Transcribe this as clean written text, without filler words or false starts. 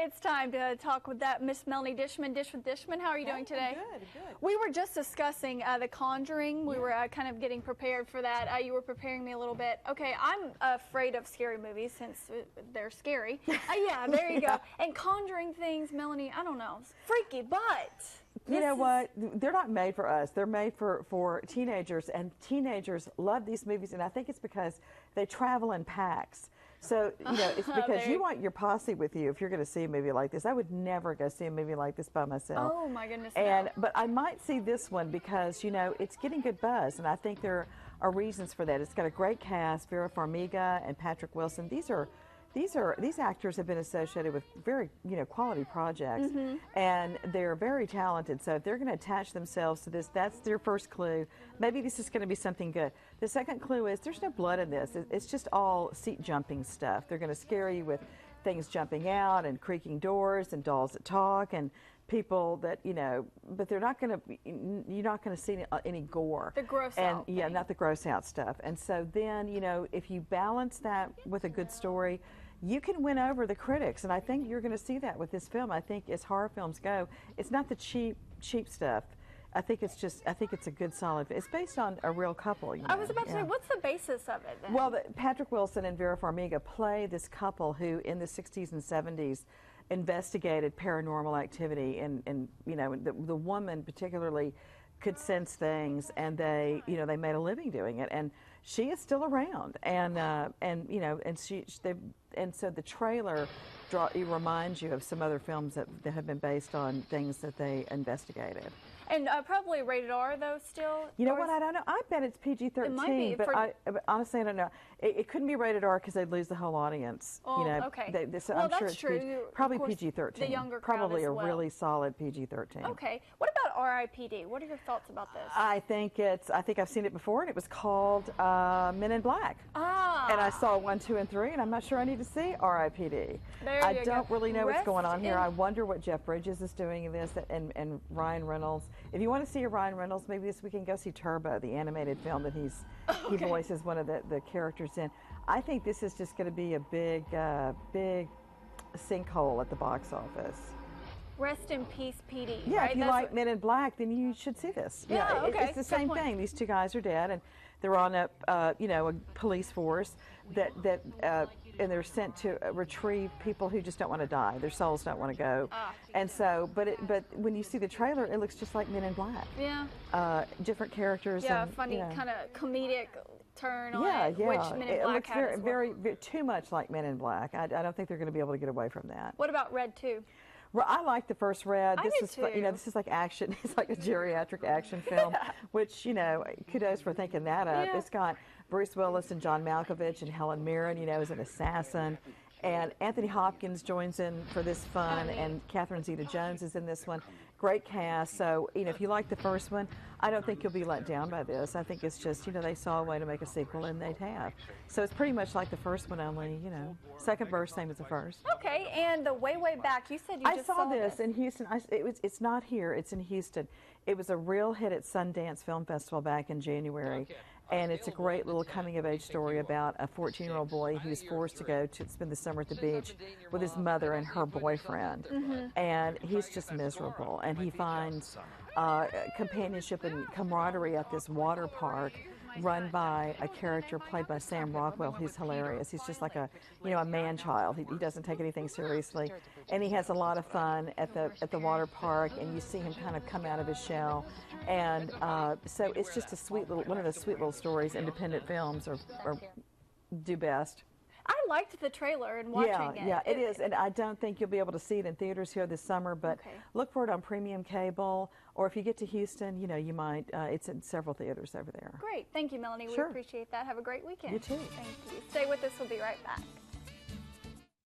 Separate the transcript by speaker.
Speaker 1: It's time to talk with that Miss Melanie Dishman. Dish with Dishman, how are you doing today?
Speaker 2: Good, good.
Speaker 1: We were just discussing The Conjuring. We were kind of getting prepared for that. You were preparing me a little bit. Okay, I'm afraid of scary movies since they're scary. Yeah, there you go. And conjuring things, Melanie, I don't know, it's freaky, but
Speaker 2: You know what? They're not made for us. They're made for teenagers, and teenagers love these movies, and I think it's because they travel in packs. So, you know, it's because you want your posse with you if you're going to see a movie like this. I would never go see a movie like this by myself.
Speaker 1: Oh, my goodness.
Speaker 2: But I might see this one because, you know, it's getting good buzz, and I think there are reasons for that. It's got a great cast, Vera Farmiga and Patrick Wilson. These actors have been associated with very, you know, quality projects, and they're very talented. So if they're going to attach themselves to this, that's their first clue. Maybe this is going to be something good. The second clue is there's no blood in this. It's just all seat jumping stuff. They're going to scare you with things jumping out and creaking doors and dolls that talk and people that, you know, but they're not going to, you're not going to see any gore.
Speaker 1: The gross
Speaker 2: and
Speaker 1: out
Speaker 2: yeah,
Speaker 1: thing.
Speaker 2: not the gross out stuff. And so then, you know, if you balance that with a good story, you can win over the critics, and I think you're going to see that with this film. I think as horror films go, it's not the cheap stuff. I think it's a good solid. It's based on a real couple. You know?
Speaker 1: I was about to say, what's the basis of it then?
Speaker 2: Well, Patrick Wilson and Vera Farmiga play this couple who, in the 60s and 70s, investigated paranormal activity, and you know, the woman particularly could sense things, and they made a living doing it, and she is still around, and you know, and so the trailer reminds you of some other films that have been based on things that they investigated.
Speaker 1: And probably rated R, though, still?
Speaker 2: You know what? I don't know. I bet it's PG-13,
Speaker 1: it might be
Speaker 2: but honestly, I don't know. It couldn't be rated R because they'd lose the whole audience.
Speaker 1: Oh,
Speaker 2: you know,
Speaker 1: okay.
Speaker 2: So
Speaker 1: well,
Speaker 2: I'm
Speaker 1: that's
Speaker 2: sure it's
Speaker 1: true.
Speaker 2: probably PG-13.
Speaker 1: The younger crowd
Speaker 2: probably
Speaker 1: as
Speaker 2: a
Speaker 1: well.
Speaker 2: really solid PG-13.
Speaker 1: Okay. What about R.I.P.D.? What are your thoughts about this?
Speaker 2: I think I've seen it before, and it was called Men in Black.
Speaker 1: Ah.
Speaker 2: And I saw 1, 2, and 3, and I'm not sure I need to see R.I.P.D. I don't really know what's going on here. I wonder what Jeff Bridges is doing in this, and Ryan Reynolds. If you want to see a Ryan Reynolds, maybe this weekend go see Turbo, the animated film that he voices one of the characters in. I think this is just going to be a big sinkhole at the box office.
Speaker 1: Rest in peace, PD.
Speaker 2: Yeah,
Speaker 1: right?
Speaker 2: if you like Men in Black, then you should see this.
Speaker 1: Yeah, okay.
Speaker 2: It's the same thing. These two guys are dead, and they're on a police force and they're sent to retrieve people who just don't want to die. Their souls don't want to go. And so, but when you see the trailer, it looks just like Men in Black.
Speaker 1: Yeah.
Speaker 2: Different characters.
Speaker 1: Yeah,
Speaker 2: and,
Speaker 1: funny kind of comedic turn on it,
Speaker 2: yeah.
Speaker 1: which Men in Black
Speaker 2: looks very too much like Men in Black. I don't think they're going to be able to get away from that.
Speaker 1: What about Red 2?
Speaker 2: Well, I like the first Red.
Speaker 1: I
Speaker 2: This
Speaker 1: do
Speaker 2: is, you know, this is like action. It's like a geriatric action film, which, you know, kudos for thinking that up.
Speaker 1: Yeah.
Speaker 2: It's got Bruce Willis and John Malkovich and Helen Mirren, you know, as an assassin. And Anthony Hopkins joins in for this fun, and Catherine Zeta-Jones is in this one. Great cast. So, you know, if you like the first one, I don't think you'll be let down by this. I think it's just, you know, they saw a way to make a sequel, and they'd have. So it's pretty much like the first one, only, you know, second verse, same as the first.
Speaker 1: Okay, and the way back, you said you just saw
Speaker 2: this in Houston. It's not here. It's in Houston. It was a real hit at Sundance Film Festival back in January. And it's a great little coming-of-age story about a 14-year-old boy who's forced to go to spend the summer at the beach with his mother and her boyfriend. And he's just miserable. And he finds companionship and camaraderie at this water park run by a character played by Sam Rockwell, who's hilarious. He's just like a man-child. He doesn't take anything seriously, and he has a lot of fun at the water park. And you see him kind of come out of his shell, and so it's just a one of those sweet little stories. Independent films or do best.
Speaker 1: I liked the trailer and watching it.
Speaker 2: Yeah, it is, and I don't think you'll be able to see it in theaters here this summer, but look for it on premium cable, or if you get to Houston, you know, you might, it's in several theaters over there.
Speaker 1: Great. Thank you, Melanie.
Speaker 2: Sure.
Speaker 1: We appreciate that. Have a great weekend.
Speaker 2: You too.
Speaker 1: Thank you. Stay with us. We'll be right back.